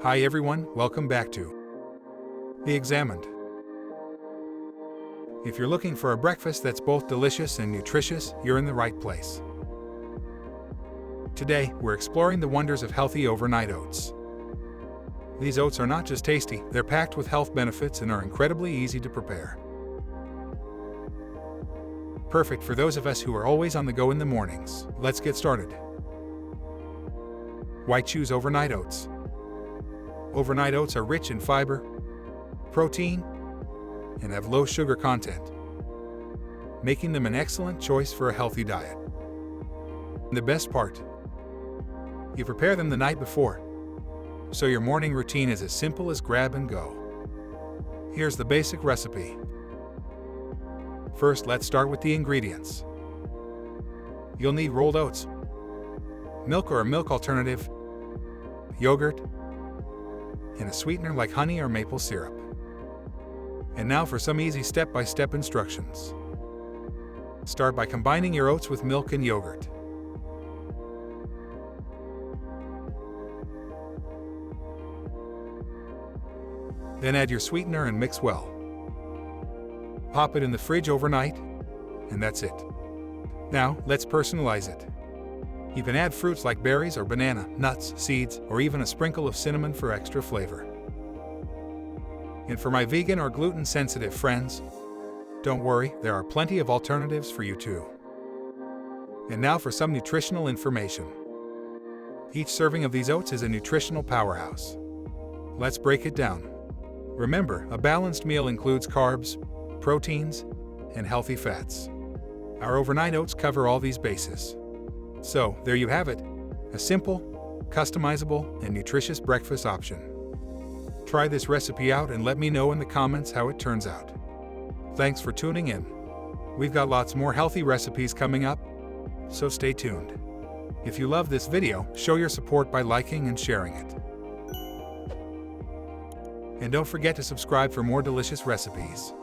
Hi everyone, welcome back to The Examined. If you're looking for a breakfast that's both delicious and nutritious, you're in the right place. Today, we're exploring the wonders of healthy overnight oats. These oats are not just tasty, they're packed with health benefits and are incredibly easy to prepare. Perfect for those of us who are always on the go in the mornings. Let's get started. Why choose overnight oats? Overnight oats are rich in fiber, protein, and have low sugar content, making them an excellent choice for a healthy diet. And the best part, you prepare them the night before, so your morning routine is as simple as grab and go. Here's the basic recipe. First, let's start with the ingredients. You'll need rolled oats, milk or a milk alternative, yogurt, and a sweetener like honey or maple syrup. And now for some easy step-by-step instructions. Start by combining your oats with milk and yogurt. Then add your sweetener and mix well. Pop it in the fridge overnight, and that's it. Now, let's personalize it. You can add fruits like berries or banana, nuts, seeds, or even a sprinkle of cinnamon for extra flavor. And for my vegan or gluten-sensitive friends, don't worry, there are plenty of alternatives for you too. And now for some nutritional information. Each serving of these oats is a nutritional powerhouse. Let's break it down. Remember, a balanced meal includes carbs, proteins, and healthy fats. Our overnight oats cover all these bases. So, there you have it, a simple, customizable, and nutritious breakfast option. Try this recipe out and let me know in the comments how it turns out. Thanks for tuning in. We've got lots more healthy recipes coming up, so stay tuned. If you love this video, show your support by liking and sharing it. And don't forget to subscribe for more delicious recipes.